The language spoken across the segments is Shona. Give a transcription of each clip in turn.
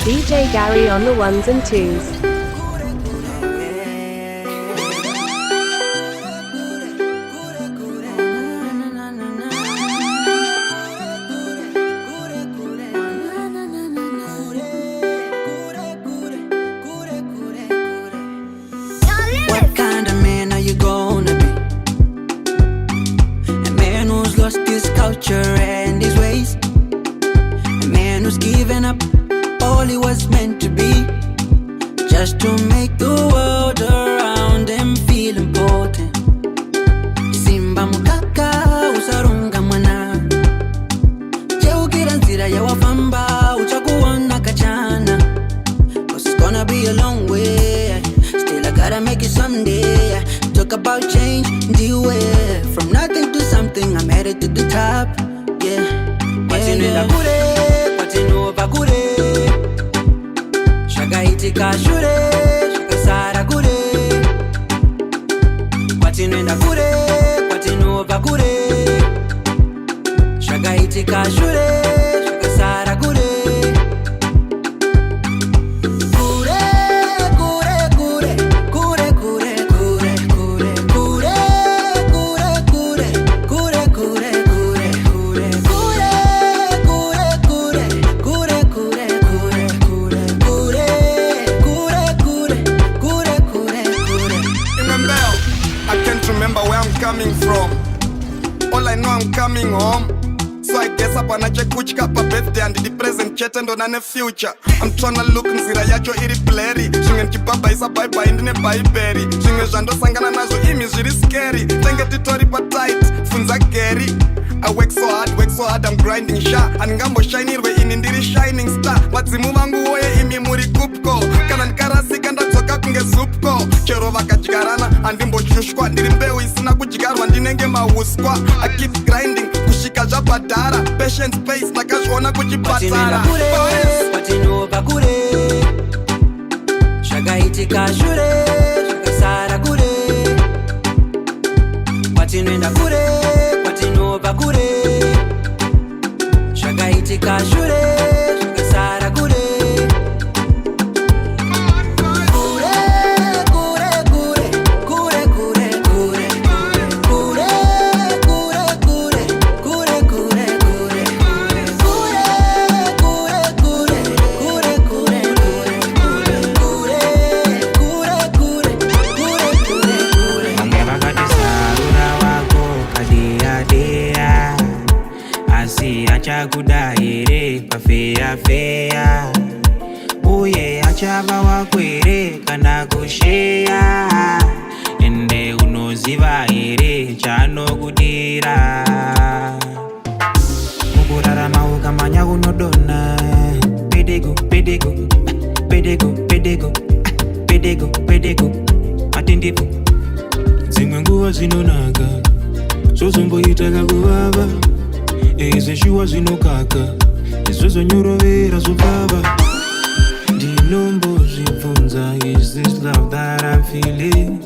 DJ Gary on the ones and twos. What kind of man are you gonna be? A man who's lost his culture and his ways. A man who's given up all he was meant to be, just to make the world around him feel important. Simba mukaka usarunga mwana, cheukira nzira ya wafamba uchakuona kachana. Cause it's gonna be a long way, still I gotta make it someday. Talk about change, deal with from nothing to something, I'm headed to the top. Yeah, yeah. Kwatinu bakure, shagaitika shure, shagasara kure. Kwatinu kure, kwatinu bakure, shagaitika shure, shagasara kure. Coming from, all I know I'm coming home. So I guess apana chekuchka pa birthday and the present chete ndo nane future. I'm tryna look nzira yacho iri blurry. Shinge nkibaba isa bye bye ndine bye berry. Shinge jando sangana nazo imi jiri scary. Tenge titori pa tight, funza Gary. I work so hard, I'm grinding sha. Angambo shiny we in indiri shining star. Wazimu wangu oye imi muri kupko. Kanan karasi kanda toka kunge supko. Chero vakajigarana, andimbo shushkwa. Ndirimbewe isina kujigarwa, ndinenge mawuskwa. I keep grinding, kushika jabadara. Patience space, nakashona kujipatara. Watino bakure, shagaitika shure, shagasara kure. Watino kure, watino bakure, shagaitika shure, shagasara kure. Kudahire pafeya feya, uye achava wakwere kana kushea. Ende unoziva here chanokudira. Mukurarama ukamanya unodona. Pedego, pedego, pedego, pedego, pedego, pedego, atindipo. Zimwe nguva zinonaka, zozomboitaka kuvava. Eze shuwa zinokaka, izozo nyorovera zobaba. Ndinombo zvibvunza, is this love that I'm feeling?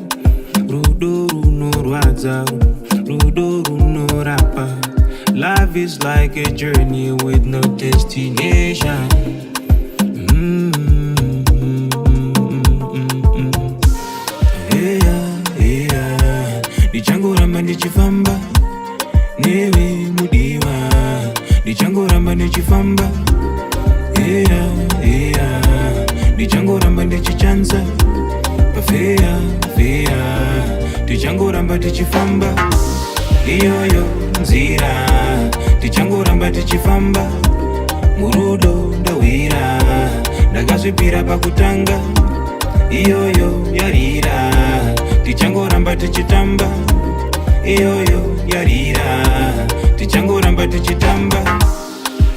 Rudo runorwadza, rudo runorapa. Life is like a journey with no destination. Yeah. Ndichangoramba ndichifamba newe mudiwa, ndichangoramba ndichifamba. Yeah. Ndichangoramba ndichichanza pafeya, ndichangoramba ndichifamba. Iyoyo nzira, ndichangoramba ndichifamba. Murudo ndawira, ndakazvipira pakutanga. Iyoyo yarira, ndichangoramba ndichitamba. Iyoyo yarira, tichangoramba tichitamba.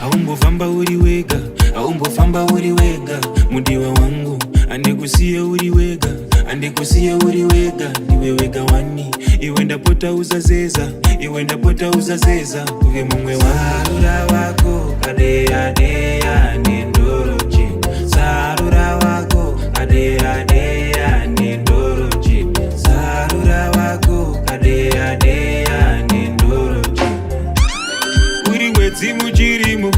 Aumbofamba uri wega, aumbofamba uri wega. Mudiwa wangu andikusiye uri wega, andikusiye uri wega. Ndiwe wega wani, iwe ndapota uzazeza, iwe ndapota uzazeza. Kuve mumwe warura wako kadeya deya nendoroche. Sarura wako kadeya deya nendoroche. Sarura wako kadeya deya nendoroche. Uri mwedzi muchirimo,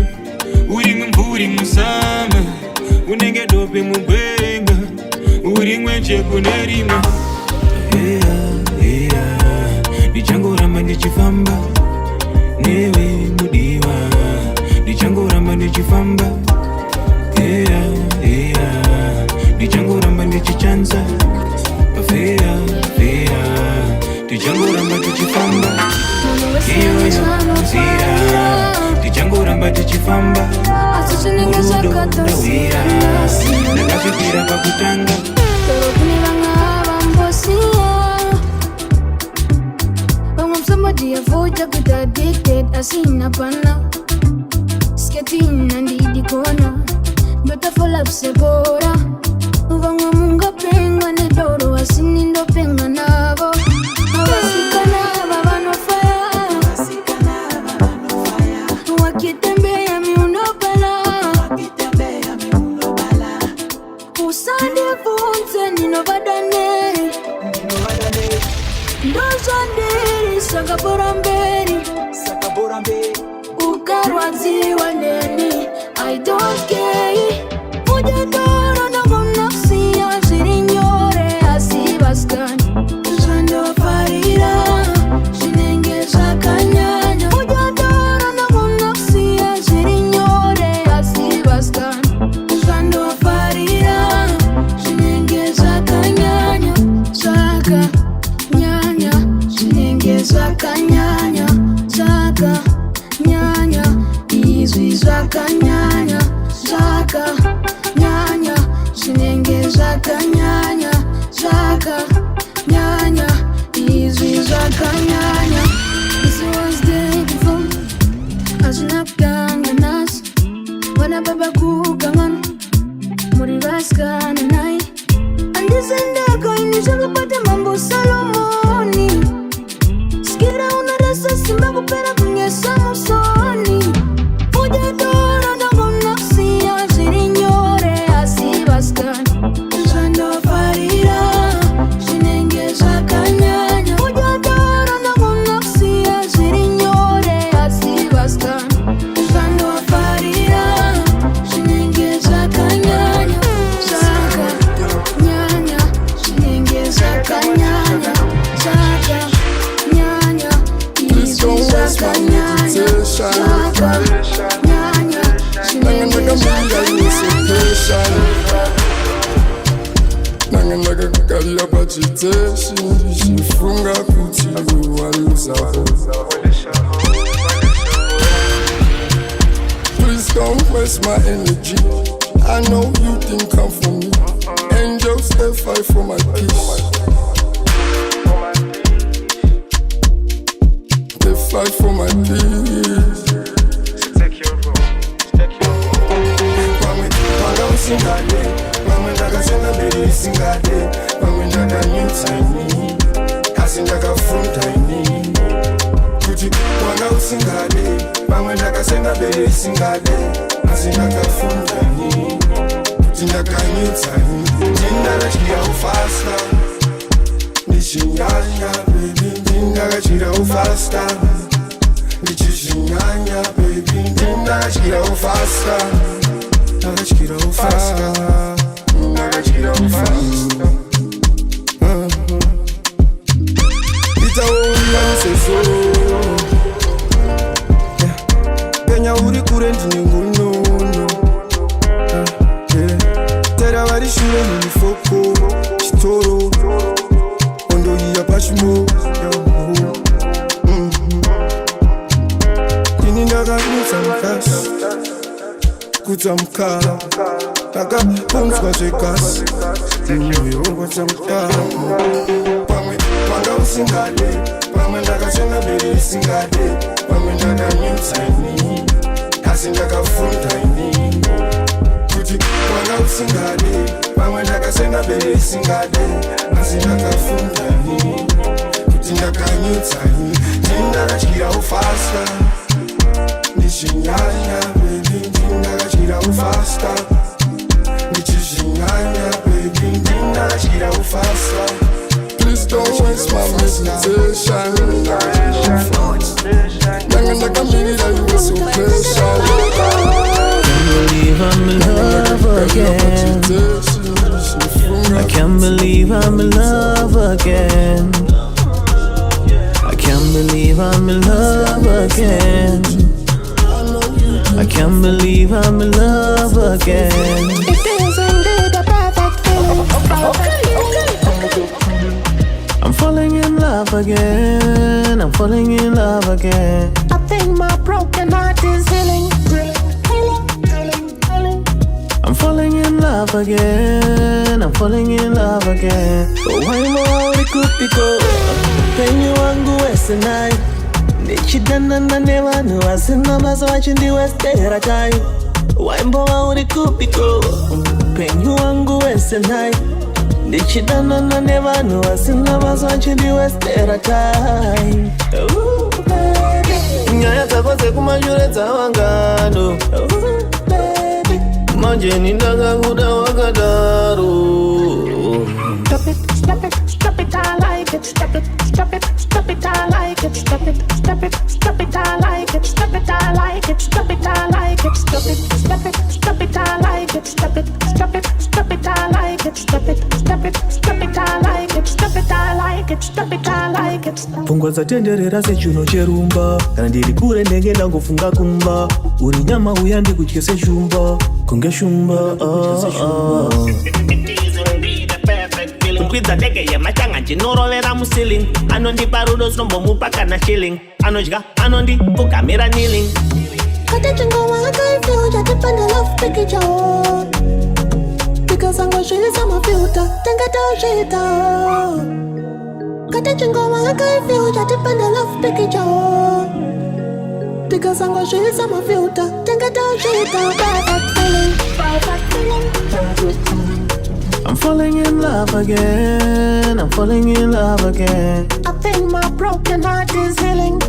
uri mumvuri musama. unenge dope mugwenga uri mwenje kunerima ndichangoramba ndichifamba newe mudiwa ndichangoramba ndichifamba ndichangoramba ndichichanza fea ndichangoramba ndichifamba ndichangoramba ndichifamba urudo ndawira ndakazvipira pakutanga Somebody avoid a good addicted. I seen a panna skating and the corner. Better for love, Sebora. Uvanga munga penga ne doro. I seen in the penga navo. Avasikana, vano fire. Wakitembe ya miunobala. Usande funze nino vadane. Ndozvandiri sakaboramberi ukarwadziwa neni I don't care mudedoro nokunakusiya zviri nyore asi vasikani zvandofarira zvinenge zvakanyanya mudedoro nokunakusiya zviri nyore asi vasikani zvandofarira zvinenge zvakanyanya zvakanyanya zvakanyanya izvi zvakanyanya zvakanyanya zvinenge zvakanyanya zvakanyanya izvi zvakanyanya This was day before hazvina kutanga nhasi vana baba kugangana muri vasikana nai andisendeko ini zvakabata mambo Salomoni Skira unarasa simba kupera kunyesa musoni Udedoro ndakunakusiya zviri nyore asi vasikani zvandofarira zvinenge zvakanyanya Udedoro ndakunakusiya zviri nyore asi vasikani zvandofarira zvinenge zvakanyanya zvakanyanya zvinenge zvakanyanya Don't waste my meditation. Nangin like a manga, you so patient. Nangin like a girl, your agitation. She funga kuti you a loser. Please don't waste my energy. I know you think I'm for me. Angels, they fight for my peace. Fight for my peace. Take your role. Mami, manga usingade. Mami ndaka zimvibez singade. Mami ndaka new tiny. Kasi ndaka from tiny. Kuti manga usingade. Mami ndaka zimvibez singade. Kasi ndaka from tiny. Kuti ndaka new tiny. Ndaka chira ufasta. Nishinyanya baby. Ndaka chira ufasta. Ndichishinyanya baby, ndinachira ufasta, ndachira ufasta, ndachira ufasta. Itaona seso, Kenya uri kure ndine ngonono. Tera vari shure munifoko, chitoro, ondoiya pachimo. Kutamka, taka punzwa jekas. Kutamka, pame manga usingade, pame ndaka zimvibez singade, pame ndaka new tiny, kasi ndaka from tiny. Kuti manga usingade, pame ndaka zimvibez singade, kasi ndaka from tiny. Kuti ndaka new tiny, ndaka chira ufasta. Nishinyanya baby, ndinachira ufasta. Nishinyanya baby, ndinachira ufasta. Please don't waste my meditation. Nangin like a mirror, you were so patient. Can't believe I'm in love again. I can't believe I'm in love again. I can't believe I'm in love again. I can't believe I'm in love again. It is indeed a perfect feeling. I'm falling in love again. I'm falling in love again. I think my broken heart is healing. I'm falling in love again. I'm falling in love again. Oh, why more ikupiko? Penyu wangu wesenai. Nichidana na never knew I seen numbers watching the West Era time. Why more ikupiko? Penyu wangu wesenai. Nichidana na never knew I seen numbers watching the West Era time. Ooh, baby. Nyaya zako zekumanyuredza wangano. Ooh, baby. Manje nindaga kuda wakadaro. Stop it, stop it, stop it, I like it. Stop it, stop it, stop it, I like it. Stop it, stop it, stop it, I like it. Stop it, I like it. Stop it, I like it. Stop it, stop it, stop it, I like it. Stop it, stop it, stop it, I like it. Stop it, stop it, stop it, I like it. Stop it, I like it. Stop it, I like it. Pungwa zatenderera sechuno cherumba. Kana ndiri kure ndenge ndangofunga kumba. Uri nyama uyandi kutyese shumba. Kunge shumba. Kukwidza ndege yemachanga ndinorovera musiling. Anondipa rudo sinombomupa kana shilling. Anodya anondipugamira kneeling. Kata chingowa akaifyo chatipanda love picture. Because I'm gonna show you some filter. Tenga taushita. Kata chingowa akaifyo chatipanda love picture. Because I'm gonna show you some filter. Tenga taushita. Perfect feeling. Perfect feeling. I'm falling in love again. I'm falling in love again. I think my broken heart is healing.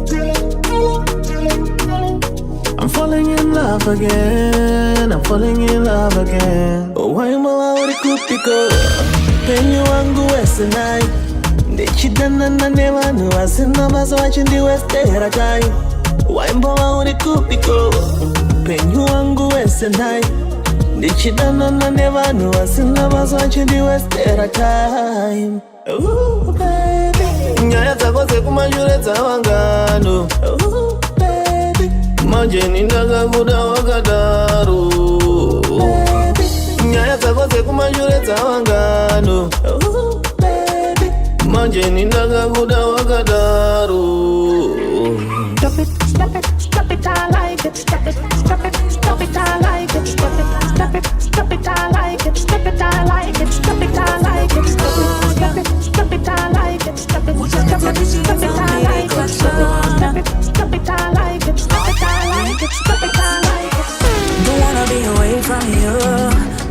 I'm falling in love again. I'm falling in love again. Oh, why am I kupiko? Penyu wangu wesenai. Nichidana na never knew I seen numbers watching the West Era time. Why am I kupiko? Penyu wangu wesenai. Nichidana na never knew I seen numbers watching the West Era time. Ooh, baby. Nyaya zako zekumanyuredza wangano. Ooh, baby. Manje nindaga kuda wakadaro. Baby. Nyaya zako zekumanyuredza wangano. Ooh, baby. Manje nindaga kuda wakadaro. Stop it, stop it, stop it, I like it. Stop it, stop it, stop it, I like it. Stop it, stop it, stop it, I like it. Stop it, I like it. Stop it, I like it. Stop it, stop it, stop it, I like it. Stop it, stop it, stop it, I like it. Stop it, stop it, I like it. Stop it, I like it. Stop it, I like it. Don't wanna be away from you.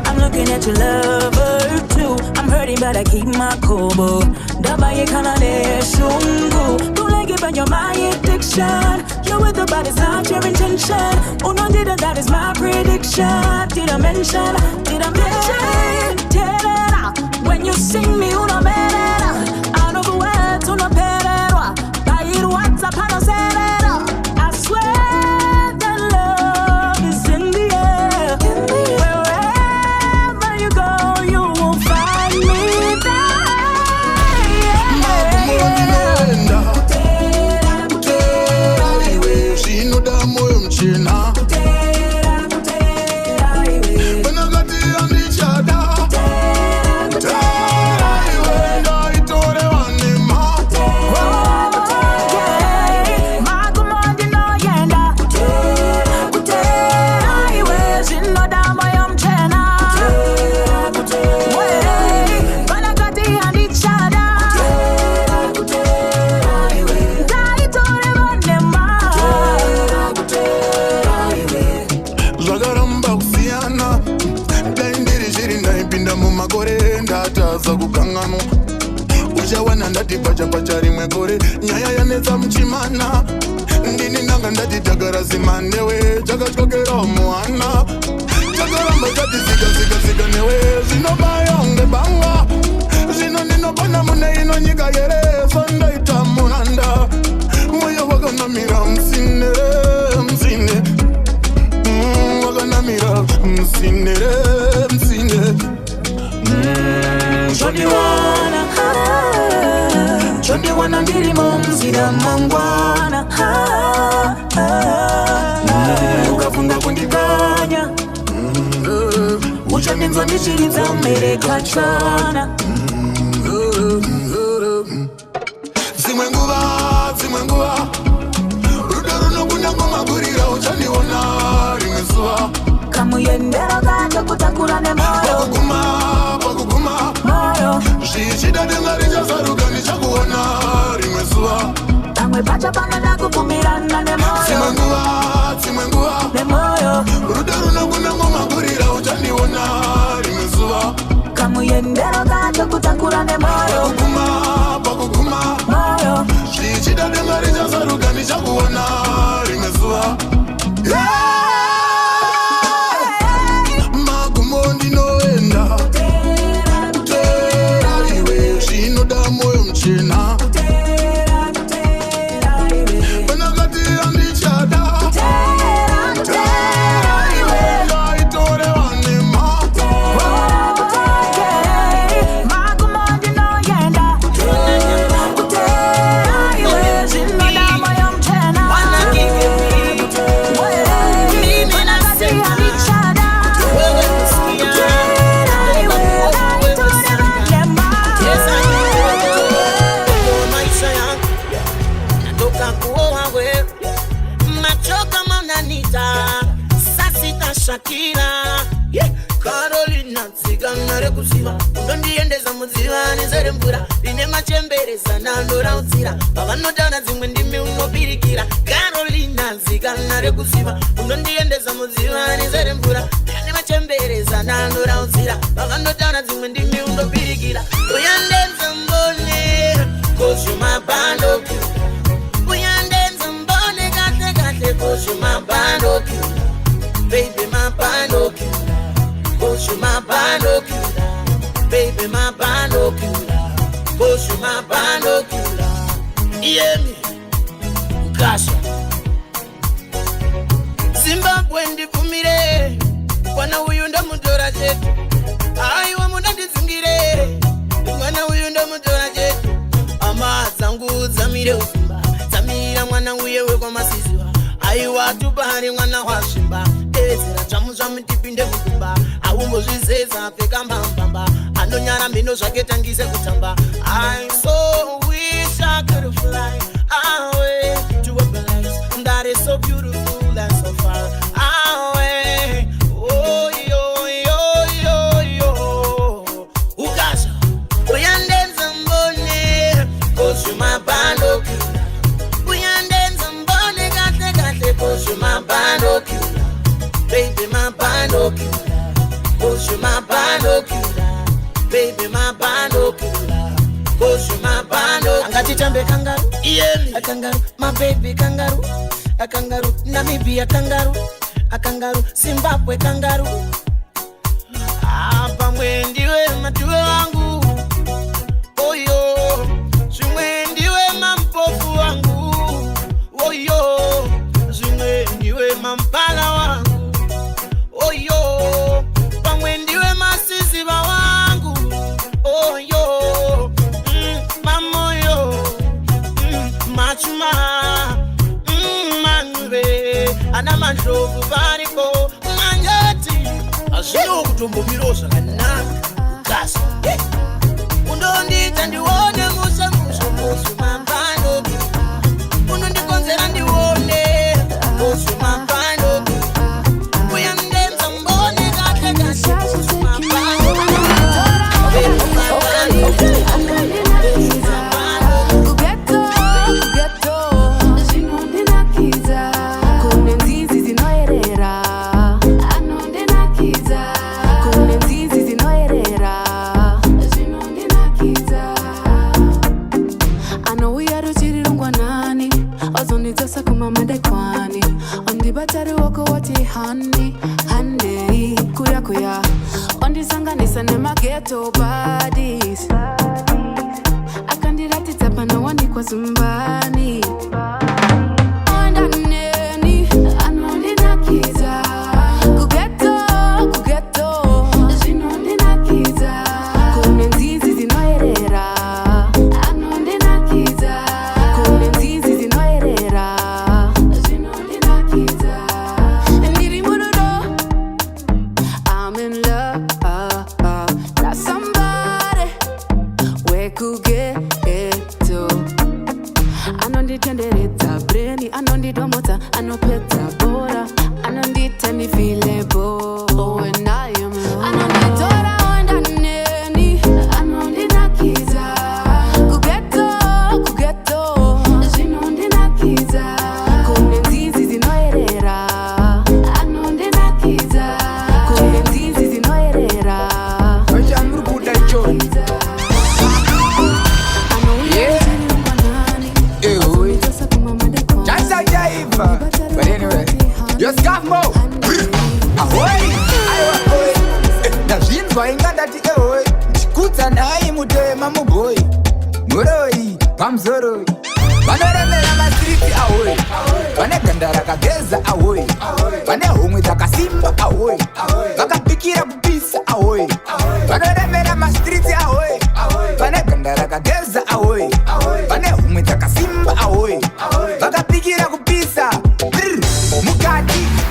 I'm looking at your lover too. I'm hurting but I keep my cool. Dabaye kanane shungu. Don't like it but you're my addiction. You're with the body's not your intention. Oh no, that is my prediction. Did I mention? Yeah. When you sing me, uno merera. Out of words, uno perera. By it, what's up, I don't say it. I swear that love is in the air. Wherever you go, you will find me there. ndati pacha rimwe gore nyaya yanetsa muchimana ndini ndanga ndati tagara zimandewe chakatyokera muhana chakaramba chati zika newe zvinobayonge banga zvino ndinopona mune ino nyika yereso ndaita muranda mwoyo wakanamira msine wakanamira msine Undi wana ndiri mumzira mangwana Ukafunga kundikanya Uchanenzo ndichirinza umereka chana Zimwe nguva Rudaro nokunda ngomagurira uchandiona rimwe zuva Kamuyendero gato kutakura nemoyo Pakuguma Moyo Zvichida denga richazaruka nichakuona rimwe zuva Pamwe pacha panoda kupumirana nemoyo Zimwe nguva Nemoyo Rudaro nokunda ngomagurira uchandiona rimwe zuva Kamuyendero gato kutakura nemoyo Pakuguma Moyo Zvichida denga richazaruka nichakuona rimwe zuva Magumo ndinoenda Kutera iwe zvinoda moyo mchena Panakati andichada Kutera iwe Yaitore vanema Magumo ndinoenda Kutera iwe zvinoda moyo mchena Shakira Carolina Zigana rekuziva Unondiendeza mudziva nezere mvura Rine machembereza nandora utsira Pavanodana dzimwe ndimi unobirikira Carolina Zigana rekuziva Unondiendeza mudziva nezere mvura Rine machembereza nandora utsira Pavanodana dzimwe ndimi unobirikira Uyandenza mbone Cause you my band of you Uyandenza mbone kate kate Cause you my band of you Baby, my bando killer. Cause you my bando killer. Baby, my bando killer. Cause you my bando killer. Hear me? Gasha. Zimbabwe ndifumire. Wana uyu ndamudora chetu. Aiwa muda ndizingire. Wana uyu ndamudora chetu. Ama zangu zamire usimba. Zamira mwana uye wekwa masiziwa. Aiwa tubari mwana washimba. Ezira chamuzva mutipinde mukumba Aumbo zvizeza pfeka mbambamba Anonyara mhino zvake tangise kutamba I so wish I could fly away to a place that is so beautiful and so far away Oh yo yo yo yo Ugasha Uyandenza mbone Cause you my bando killer Uyandenza mbone gate gate Cause you my bando killer Baby, my bando killer. Cause you my bando killer. Baby, my bando killer. Cause you my bando. Angatitambe kangaroo. Yeah, a kangaroo. My baby kangaroo. A kangaroo. Namibia kangaroo. A kangaroo. Zimbabwe kangaroo. Apa mwendiwe matuwe wangu. Oyo. Zimwendiwe mampofu wangu. Oyo. Zimwendiwe mampala wangu. Oyo, pamwe ndiwe masiziva wangu. Oyo, mamoyo, machuma, manwe, ana manjovu variko, manjati. Azino kutombo mirosa kanaka, kasi. Undondita ndiwone musa musu mambano. Unondikonzera ndiwone musu mambano. Ghetto bodies akandiratidza pana wanikwa zumbani ondaneni anondinakidza kugeto zvinondinakidza kune nzizi dzinoerera anondinakidza anopedza bora anonditendifile bo wenayo anonditora wandaneni anondinakiza kugeto zvinondinakiza kune nzizi zinoerera anondinakiza kune nzizi zinoerera vachamurikuda choni but anyway, your scarf mo. Ahoy, ahoy. Nazvinzwa ingandati ahoy. Ndikudza naye mutema muboy. Muroi, pamzoroi. Vanoremera mastriti ahoy. Vane ganda rakageza ahoy. Vane homwe dzakasimba ahoy. Vakapikira kupisa ahoy. Vanoremera mastriti ahoy. Vane ganda rakageza ahoy. Vane homwe dzakasimba ahoy. Vakapikira kupisa.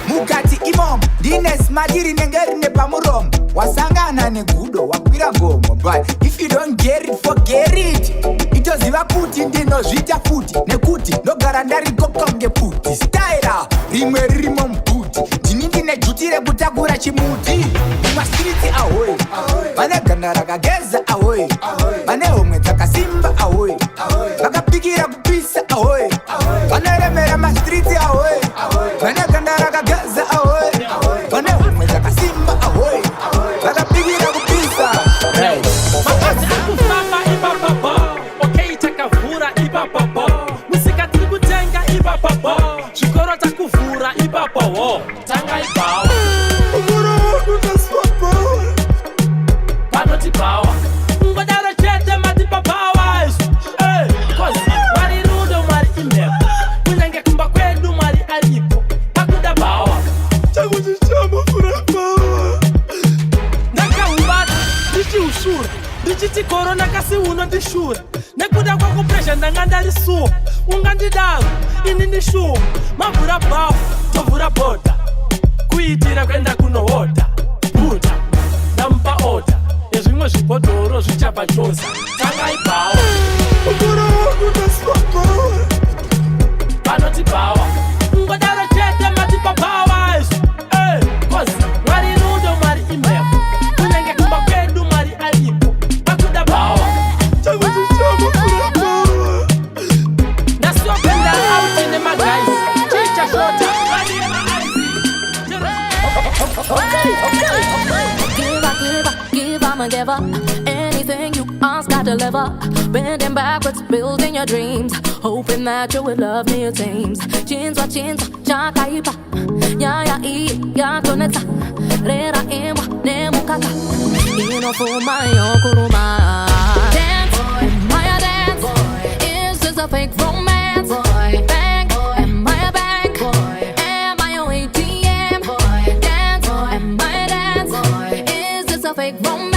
Mukati imom ndine smatiri nenge rine pamuromo wasangana negudo wakwira gomo but if you don't get it forget it itoziva kuti ndinozvita futi nekuti ndogara ndarikoka ngeputi staira rimwe ririmo mbuti ndini ndine juti rekutakura chimuti mumastriti ahoy vane ganda rakageza ahoy vane homwe dzakasimba ahoy vakapikira kupisa ahoy vanoremera mastriti ahoy vane ganda rakageza ahoy vane homwe dzakasimba ahoy vakapikira kupisa makazi akufamba ibababa okay takavhura ibababa musika tiri kutenga ibababa zvikoro takuvhura ibabawo tanga ibawa panoti bawa ngodaro chete matibabawa kozi mwari rudo mwari imhepo kunyange kumba kwedu mwari aripo pakuda bawa ndakaubata ndichiushura ndichiti korona kasi unondishura nekuda kwakupresha ndanga ndarisuwa ungandidaro ini ndishuwa mavhura bhafu tovhura bhodha kuitira kuenda kunohodha buta ndamupa odha ezvimwe zvibhodhoro zvichapa chosa tanga ibhawa panoti bhawa ngodaro chete matipa bhawa izvo kozi mwari rudo mwari imhepo kunyange kumba kwedu mwari aripo pakuda bhawa ndasiwapenda auti nemagaisi chichashota Give up. Anything you ask, I deliver. Bending backwards, building your dreams, hoping that you will love me, it seems. Chinzwa, chakaipa. Ya, ya, toneta. Rera, imwa, nemukaka. Inofuma, yokuruma. Dance, Maya dance. Is this a fake romance? Bank, am I a bank? Am I your ATM? Dance, am I a dance? Is this a fake romance?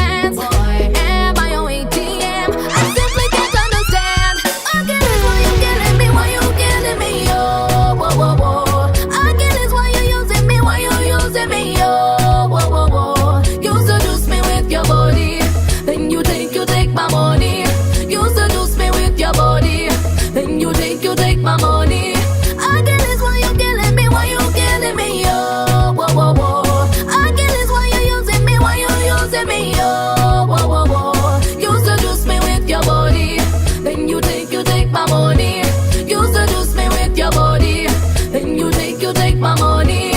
My money. I get this why you killing me, why you killing me, yo. Whoa, whoa, whoa. I get this why you using me, why you using me, yo. Whoa, whoa, whoa. You seduce me with your body, then you take my money. You seduce me with your body, then you take my money.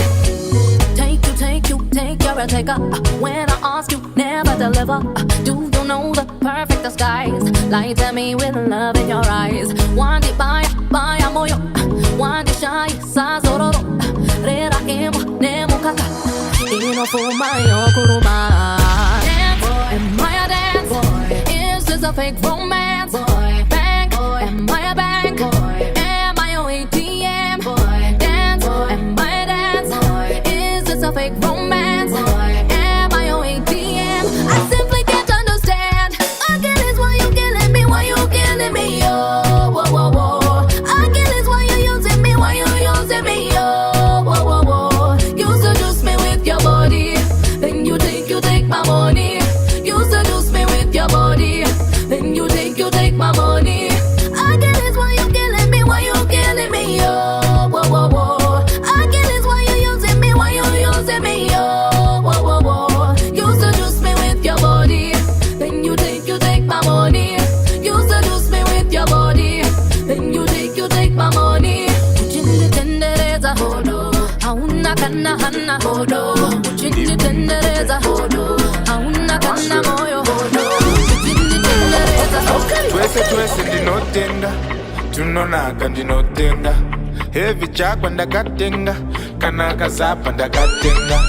Take you're a taker. When I ask you, never deliver. Do you know the perfect disguise? Lie to me with love in your eyes. One day baya moyo, one day shy sazororo. Rera imwa nemukaka. Inofuma yokuruma. Dance, am I a dance? Is this a fake romance? Bank, am I a bank? Am I your ATM? Dance, am I a dance? Is this a fake romance? Am I your ATM? I simply can't understand. Again, is why you killing me, why you killing me, yo. Whoa, whoa, whoa. Again, is why you using me, why you using me, yo. Whoa, whoa, whoa. You seduce me with your body, then you take my money. You seduce me with your body, then you take twese ndinotenda tunonaka ndinotenda heavy chakwa ndakatenga kana kazapa ndakatenga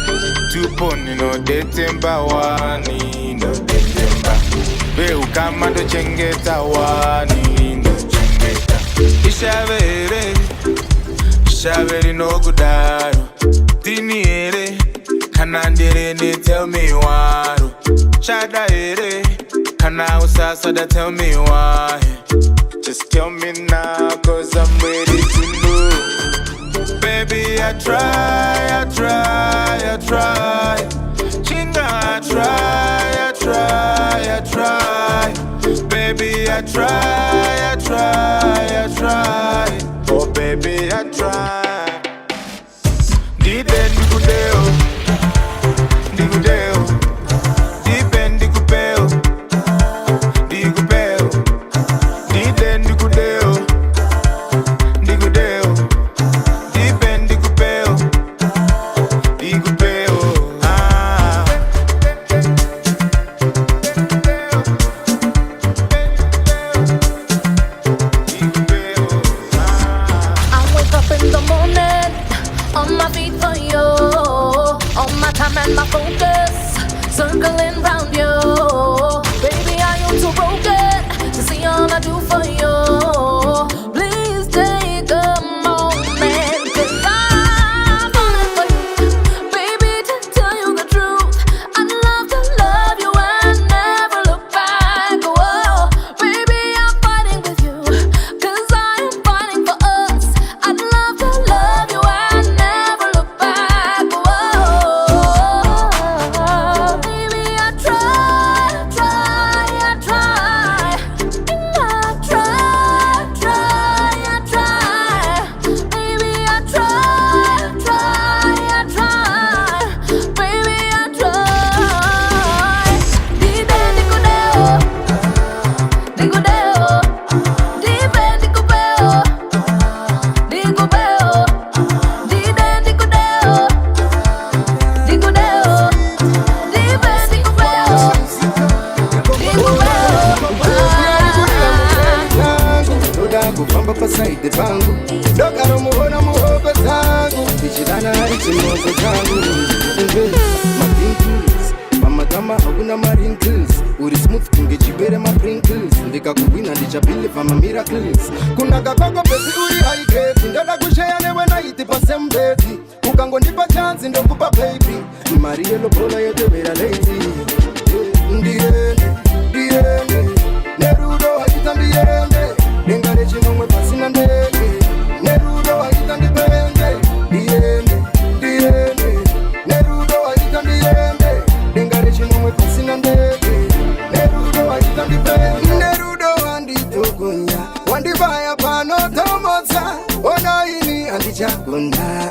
tupo ndinodetemba wani ndodetemba beukama ndochengeta wani ndochengeta ishavere rinokudaro tini here kana nderene tell me waro shada here kana usasada tell me why. Just tell me now, cause I'm ready to know. Baby, I try. Chinga, I try. Baby, I try. Oh, baby, I try. Dide digudeo. Dipe digupeo. And my focus circling round you, baby. I am too broken to see all I do for you. Please take a moment, 'cause I'm falling for you, baby. To tell you the truth, I'd love to love you and never look back. Whoa, baby, I'm fighting with you, 'cause I am fighting for us. I'd love to love you and never look back. Whoa. Pasaide pangu doka romuona muhobe zangu ichidana hari chimoto changu mapinkles mamadama hakuna marinkles uri smooth kunge chibere maprinkles ndikakuwina ndichabiliva mamiracles kuna kakoko pesi uri haigeti ndoda kusheya newe naiti pasembeti ukangondipa chance ndokupa baby mari yelobola yotevera lady ndiende nerudo haita ndiende dengare chinomwe pasina ndege nerudo haita ndipende ndiende nerudo haita ndiende dengare chinomwe pasina ndege nerudo haita ndipende nerudo handitogonya wandivaya pano tomotsa ona ini handichagona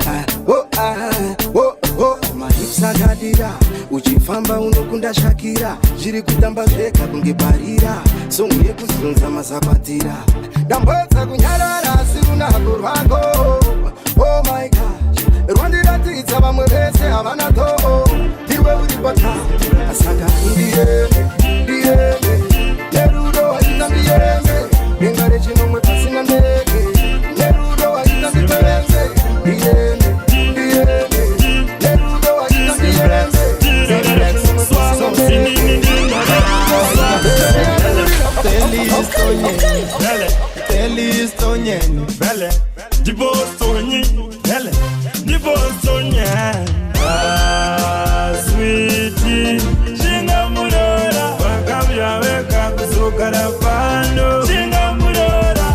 mahipsakadira uchifamba unokunda shakira zviri kutamba zveka kunge barira songo yekuzunza mazakwatira ndambodza kunyarara asi runako rwango oh my gosh rwandiratidza vamwe vese havana toho ndiwe uri pata asaka ndiende nerudo haita ndiende denga rechinomwe pasina ndege nerudo haita ndipenze ndiende nerudo haita ndipenze Telistonyeni bele Dibostonyi bele Dibostonyen Sweetie Shinga murora Wakabya weka kusukara pano Shinga murora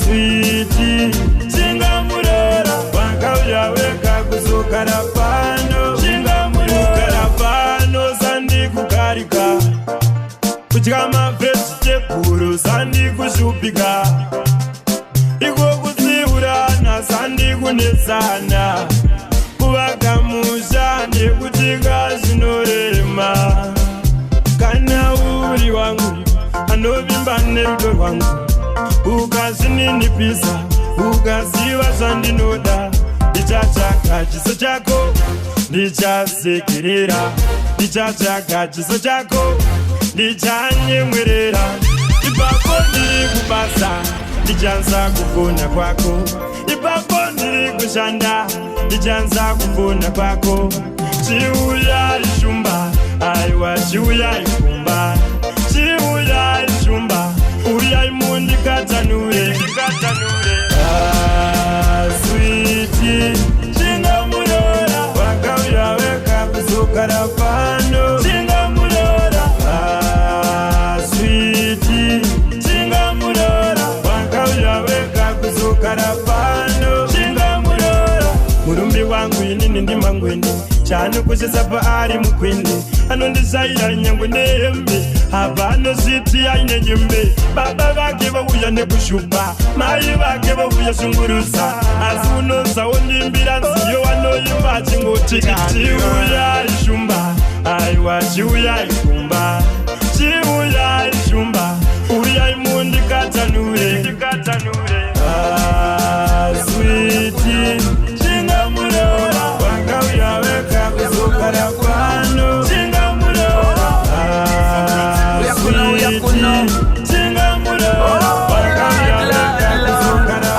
Sweetie Shinga murora Wakabya weka kusukara pano Shinga murora pano Sandi kukarika Kuchikama vegetable sandi kushupika Iko kutsiurana sandi kunetsana Kuvaka musha ndekutika zvinorema Kana uri wangu anovimba nerudo rwangu Ukazvininipisa ukaziva zvandinoda Ndichatsvaga chiso chako ndichasekerera Ndichatsvaga chiso chako ndichanyemwerera ipapo ndiri kubasa ndichanza kufuna kwako ipapo ndiri kushanda ndichanza kufuna kwako chiuya ishumba aiwa chiuya ikumba chiuya ishumba uya imundikatanure sweetie chingamurora wakauya weka kuzokara pano chingamurora sweetie chingamurora wakauya weka kuzokara pano chingamurora murumbi wangu inini ndimangwende chano kushesa paari mukwende anondizaira nyangwe nehembe apa anositi aine nyembe baba vake vauya nekushupa mai vake vauya shungurusa asi unonzawo ndimbira nziyo wanoimba achingoti chiuya ishumba aiwa chiuya ikumba chiuya ishumba uya imundikatanure switi chingamurora wakauya weka kuzokara kwano chingamurora switi chingamurora wakauya weka kuzokara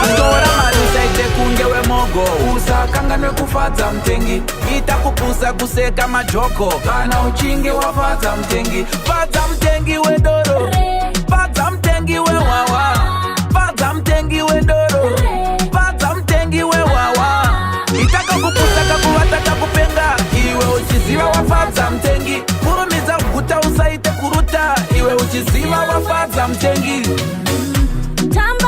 watora mari usaite kunge wemogo usakanganwe kufadza mutengi ita kupusa kuseka majoko kana uchinge wafadza mutengi fadza mutengi wedoro fadza mutengi wewawa fadza mutengi wedoro fadza mutengi wewawa itaka kupusa kakuvata kakupenga iwe uchiziva wafadza mutengi kurumidza kuguta usaite kuruta iwe uchiziva wafadza mutengi tamba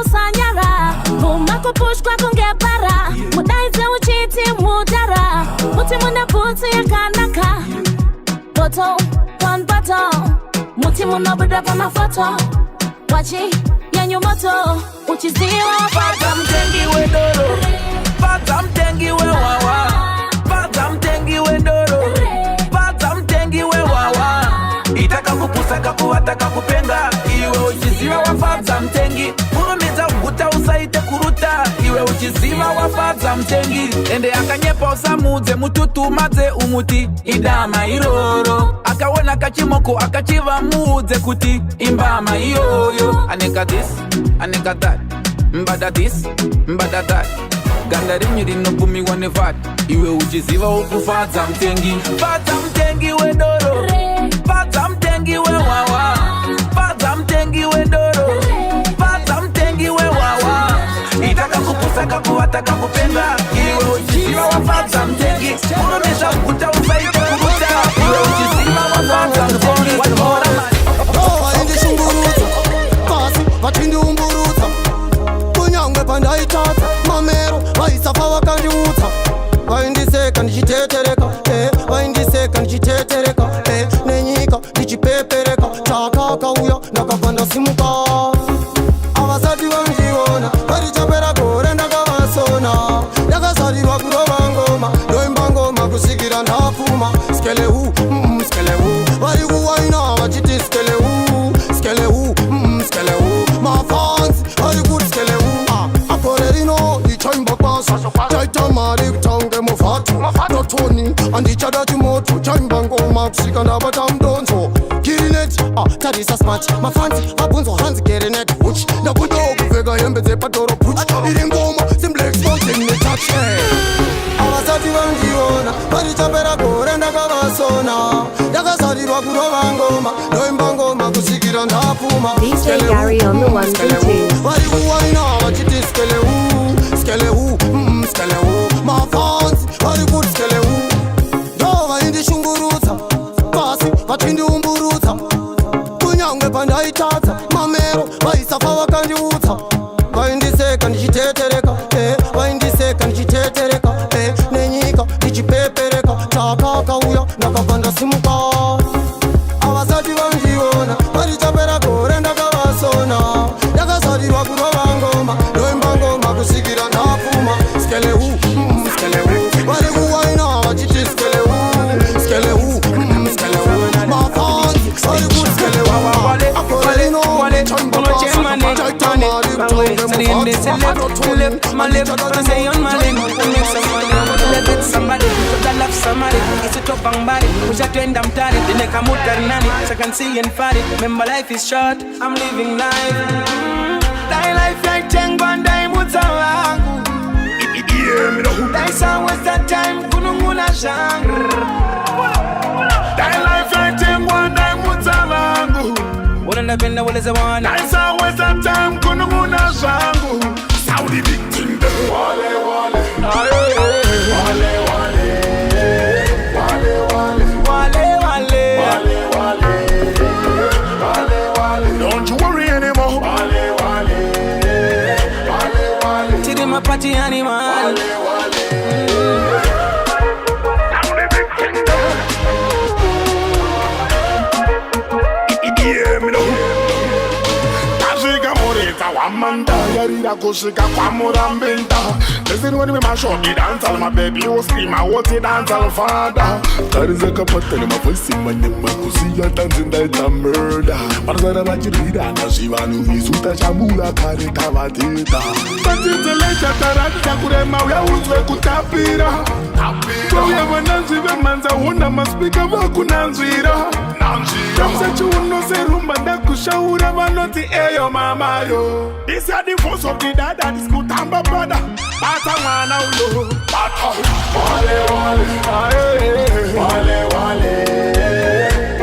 usanyara mumakupushwa kungepara mudaize uchiti mudara muti mune bhutsu yakanaka boto one bottle muti munobuda pamafoto wachi yanyumoto uchiziva fadza mutengi wedoro fadza mutengi wewawa fadza mutengi wedoro fadza mutengi wewawa itaka kupusa kakuvata kakupenga iwe uchiziva wafadza mutengi kurumidza kuguta usaite kuruta iwe uchiziva wafadza mutengi ende akanyepa usamudze mututumadze umuti idama iroro akaona kachimoko akachiva muudze kuti imbama iyoyo aneka this aneka that mbada this mbada that ganda rinyu rinogumiwa nevat iwe uchiziva ukufadza mutengi fadza mutengi wedoro fadza mutengi wewawa fadza mutengi wedoro fadza mutengi wewawa itaka kupusa kakuvata kakupenga iwe uchiziva wafadza mutengi kurumidza kuguta usaite kuruta iwe uchiziva wafadza mutengi vaindishungurudza pasi vatindiumburudza kunyangwe pandaitatsa mamero vaisafa vakandiudza vaindiseka ndichitetereka vaindiseka ndichitetereka nenyika ndichipepereka takakauya ndakabva ndasimuka avasati vandiona varichapera gore ndakavasona ndakazarirwa kurova ngoma ndoimba ngoma kusikira ndapfuma skelehu skelehu vari kuwaina vachiti skelehu skelehu skelehu mafansi vari kuti skelehu akore rino ichaimba kwasa chaita mari kutaunge muvhatu ndotoni handichada chimoto chaimba ngoma kusvika ndabata mudonzo kirineti tarisa smart mafansi vabvunzwa hanzi gereneti huch ndakudawo kupfeka hembe dzepatoro puch iri ngoma simblexfontenetach avasati vandiona varichapera gore ndakavasona ndakazarirwa kurova ngoma ndoimba ngoma kusvikira ndapfuma vari kuwaina vachiti skelehu skelehu skelehu mafansi vari kuti skelehu ndo vaindishungurudza pasi vachindiumburudza kunyangwe pandaitatsa mamero vaisafa vakandiudza vaindiseka ndichitetereka vaindiseka ndichitetereka nenyika ndichipepereka takakauya ndakabva ndasimuka avasati vandiona varichapera gore ndakavasona ndakazarirwa kurova ngoma ndoimba ngoma kusvikira ndapfuma skelehu skelehu vari kuwaina vachiti skelehu skelehu skelehu mafansi vari kuti skelehu akorerino chaimba kwasa chaita mari kutonge muvhatu left, my left, I say on my leg. We make some money, live with somebody, because I love somebody. It's a top bang body, which I trend, I'm tired. The neck I'm out so I can see and fight it. Remember life is short, I'm living life. Die life like Cheng Bandai Mutsawangu. Die sound was that time, Kununguna Shang. Die life like Cheng Bandai Mutsawangu. What in the bend, what is the one? Die sound was that time, Kununguna Shangu. Sound the big thing, Wale Wale. Wale Wale. Wale Wale. Wale Wale. Wale Wale. Don't you worry anymore. Wale Wale. Wale Wale. Till my party animal. Wale Wale. Sound the big thing, yeah, me know. Wamanda yarira kushika kwa murambenta. Listen when we mash up the dance, all my baby you scream I want to dance all father. Kariza kapata my voice in my name, kusi ya dancing that a murder. Barzara bachirida na shivanu isuta chamula kare kavatita. Tatite lecha tarata kurema ya uzwe kutapira. Kwa wananzi vemanza huna maspika vakunanzira. Kamsa chuno serumba ndakushaura vanoti eyo mama yo. This is the voice of the dad that is kutamba brother. Bata mwana ulo. Bata. Wale wale. Wale wale. Wale wale.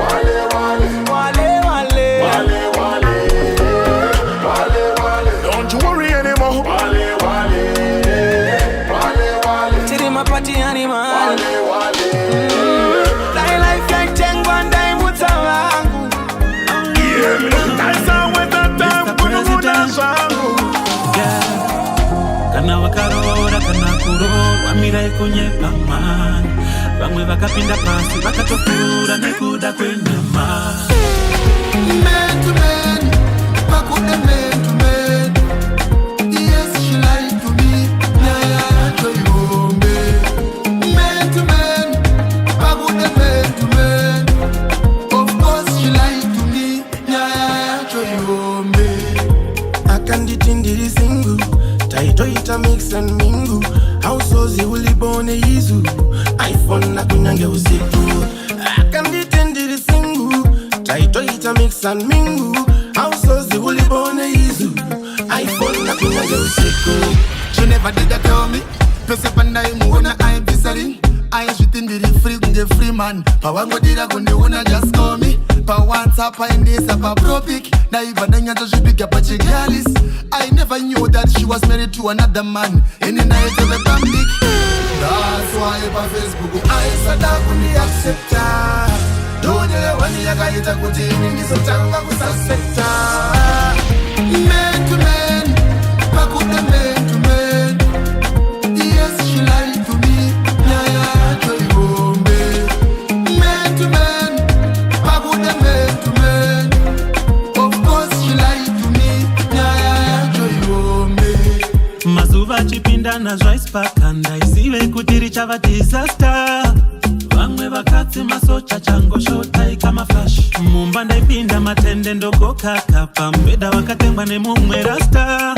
Wale wale. Wale wale. Wale wale. Don't you worry anymore. Wale wale. Wale wale. Tiri mapati animal. Wale wale. Die life like Cheng Bandai Mutsawangu. Yeah, that's how with the time Kunumuda Shangu. Kana wakarora kana kurora wamira ikunyepa man. Bamwe vakapinda pasi vakatokura nekuda kwenyama. Man to man, pakude man to man. Yes, she lied to me. Naya choyombe. Man to man, pakude man to man. Of course she lied to me. Naya choyombe. Akanditindiri single. Taitoita mix and mingu. Households ulibone yizu. iPhone na kunyange usiku. Akanditindiri single. Taitoita mix and mingu. Households ulibone yizu. iPhone na kunyange usiku. She never did that tell me. Pese pandai muona I am visering. I am shooting the Freeman. Pawango dira kunde una just call me. Pa WhatsApp and this up a ProBeatz. Na ibadanya to she pick up a chigalis. I never knew that she was married to another man. Any night of a bambik. That's why pa Facebook I said I couldn't accept her. Don't you want to get a good evening? It's a tanga with a sector. Man to man, pakuda man to man. Yes, she lied to me. Naya choyombe. Man to man, pakuda man to man. Of course she lied to me. Naya choyombe. Mazuva chipinda na zvaispakanda isive kutiri chava disaster. Vamwe vakatsi masocha chango shota ikama flash. Mumba ndaipinda matende ndogokaka pambeda vakatengwa nemumwe rasta.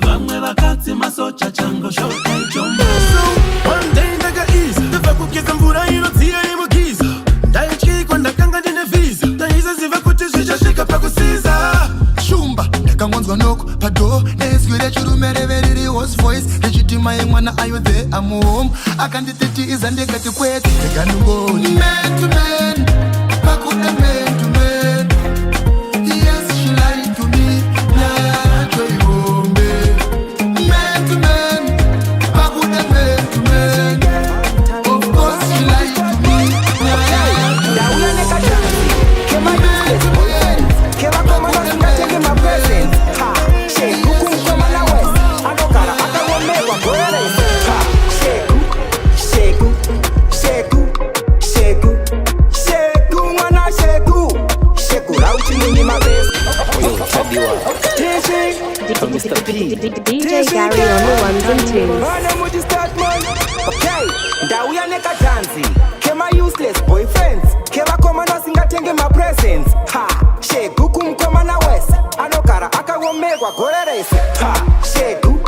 Vamwe vakatsi masocha chango shota ichomba. So one day ndakaiza ndabva kugeza mvura inodziya yemugiza. Ndaityikwa ndakanga ndine visa. Ndaisaziva kuti zvichasvika pakusiza. Shumba ndakangonzwa noko pado neExQue rechirumereveri host voice rechitima yemwana ayo the I'm home. Akanditetiza ndekati kwete ndekanungoni. Man to man, pakuda man to man. Yes, she lied to me. Naya choyombe. Man to man, pakuda man to man. Of course she lied to me. Naya choyombe. Man to man, pakuda man to man. Present. Ha, shake kuku mkoma na west. Adokara akawomewa gorele. Ha, sheku mwana sheku. Sheku rauchi mwenye mabes. Oyo chadiwa. DJ Gary on the ones and twos. Mana muji start man. Okay, ndauya neka danzi. Kema useless boyfriends. Keva koma no singatenge my presents. Ha, sheku kumkoma na west. Anokara akawomegwa gorerese. Ha, sheku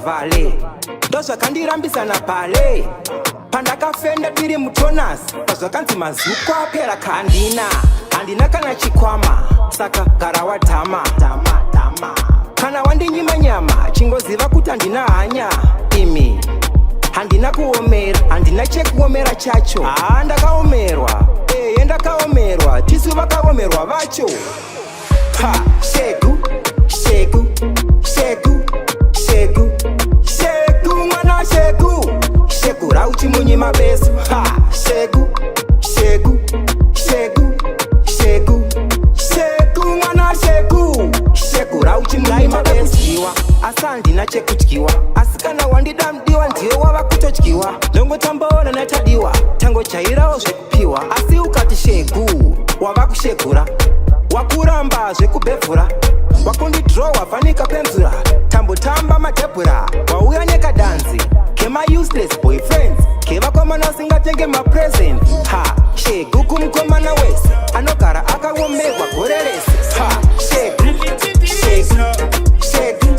vale ndozvakandirambisana pale pandakafenda tiri mutonas pazvakanzi mazuko apera handina kana chikwama saka gara wadhama kana wandinyima nyama chingoziva kuti handina hanya imi handina kuomera handina chekuomera chacho ndakaomerwa ndakaomerwa tisu vakaomerwa vacho shegu shegu shegu shegu shegu mwana shegu shegu rauchimunyima besu shegu shegu shegu shegu shegu mwana shegu shegu rauchimunyima besu asi handina chekudyiwa asi kana wandida mudiwa ndiye wava kutodyiwa ndongotambaona natadiwa tangojairawo zvekupiwa asi ukati shegu wava kushegura wakuramba zvekubhevhura wakundidrowa vhanika penzura tambotamba madhebhura wauya nekadhanzi kema useless boyfriends kevakomana usingatenge mapresent shegu kumukomana wese anogara akaomerwa gore rese shegu shegu shegu shegu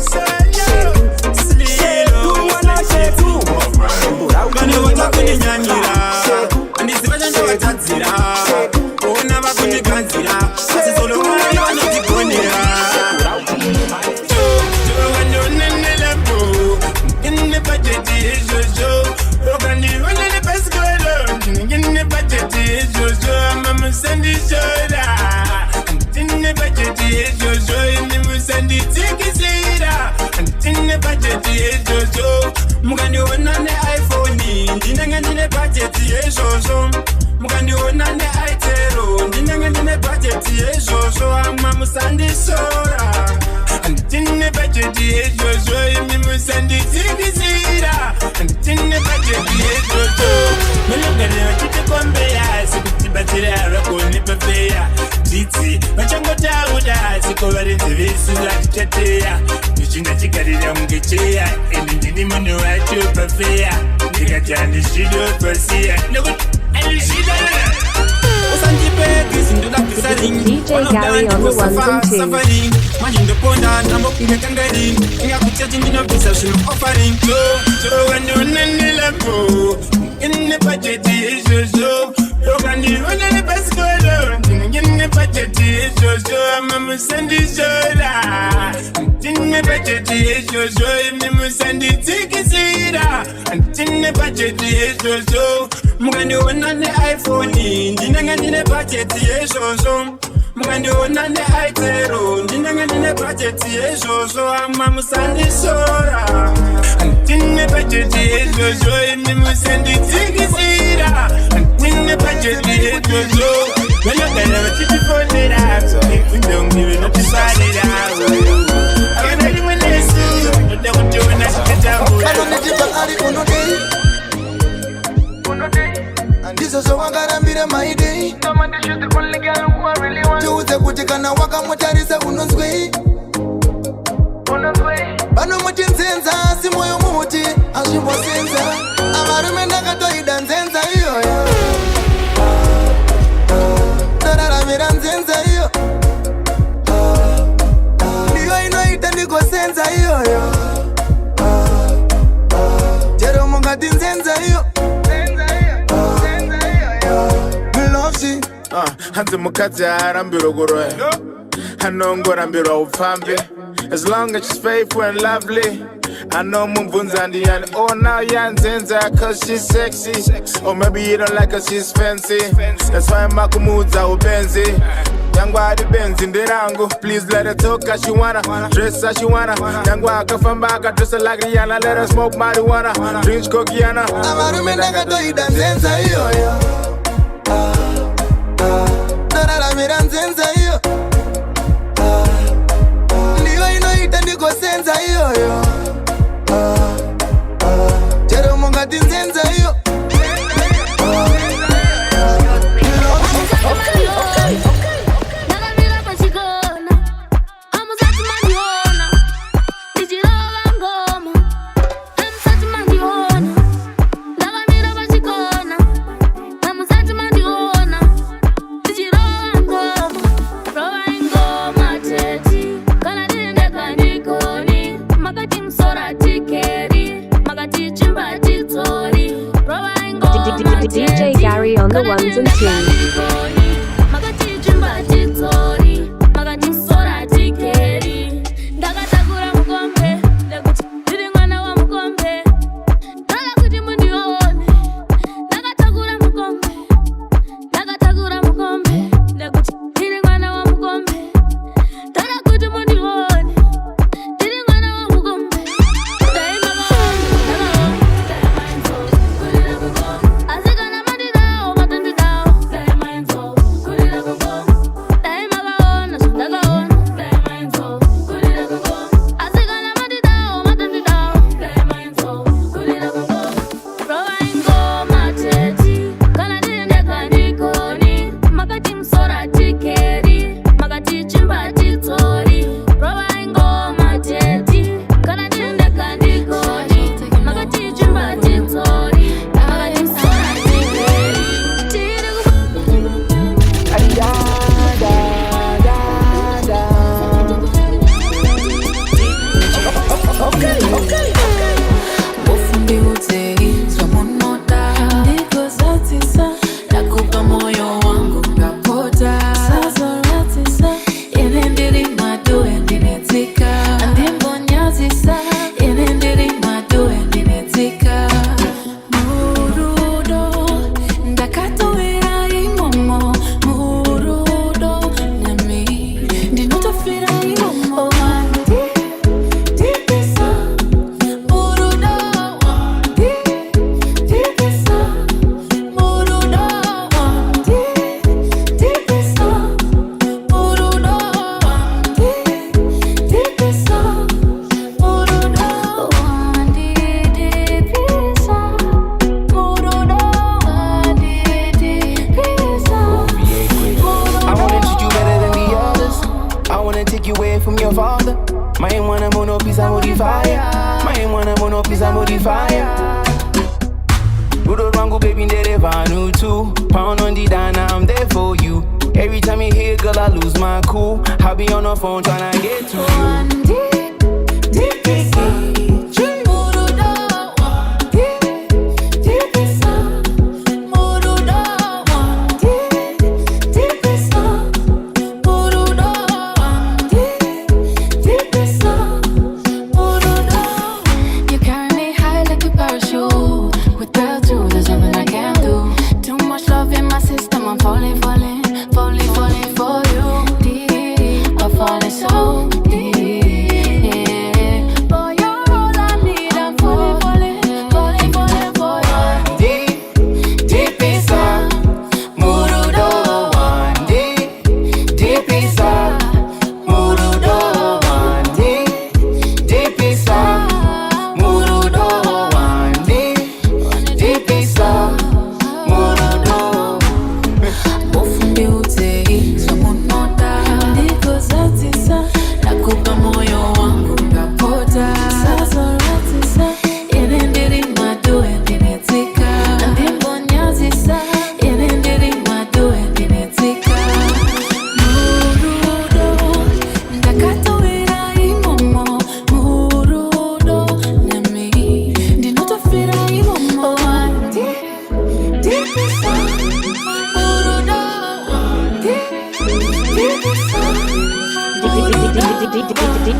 shegu mwana shegu shegu rauchimunyima besu andiziva chandawatadzira ona vakundiganzira asi solo mwana vanotigonera vanonenelepo ine bajeti izvozvo okandivonene pasikolo ine bajeti izvozvo amamusandishora ndine bajeti izvozvo ine musanditsikisira ndine bajeti izvozvo mukandiona neiphone ndinenge ndine bajeti izvozvo mukandiona neaitero ndinenge ndine bajeti izvozvo ama musandisora ndine bajeti izvozvo imi musanditsikisira ndine bajeti izvozvo munogare vachitikombeya sikutibatsira vakonepafeya dzidzi vachangotaura sikovaredze vesu vatichateya ndichinda chigarira mungecheya ende ndini munhu wacho pafeya ndikati handizvidopasiya nokuti handizvida DJ Gary on the ones and twos. manje ndoponda ndambokungekangari ingakuchachi ndinobvisa zvino offering vanonenelapo ine bajeti izvozvo okandivonene pasikolo ndinenge bajeti izvozvo amamusandishora ndine bajeti izvozvo imi musanditsikisira ndine bajeti izvozvo mukandiona neiphone ndinenge ndine bajeti izvozvo mukandiona neaitero ndinenge ndine bajeti izvozvo ama musandishora ndine bajeti izvozvo imi musanditsikisira ndine bajeti izvozvo vanogara vachitifonera nekundongive notifarira akana rimwe nesu noda kutiona chikatambura ndizvo zvawakarambira maidei tiudze kuti kana wakamutarisa unonzwei vanomuti nzenza asi moyo muti azvimbosenza avarume ndakatoida nzenza iyoyo toraramira nzenza iyo ndiyo inoita ndikosenza iyoyo chero mungati nzenza iyo hanzi mukadzi haarambirwa kuroya anongorambirwa upfambi as long as she's faithful and lovely anomubvunza ndiyani oh now yanzenza cause she's sexy or maybe you don't like her she's fancy that's why makumuudza upenzi yangwari benzi nderangu please let her talk as she wanna dress as she wanna yangwa akafamba akadressa like Rihanna let her smoke marijuana drink kokiana avarume ndakatoida nzenza iyoyo toraramira nzenza iyo ndiyo inoita ndikosenza iyoyo chero mungati nzenza iyo Ticket DJ Gary on the ones and twos.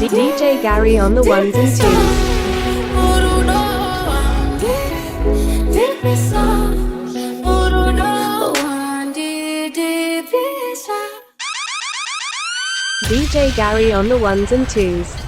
DJ Gary on the ones and twos. DJ Gary on the ones and twos.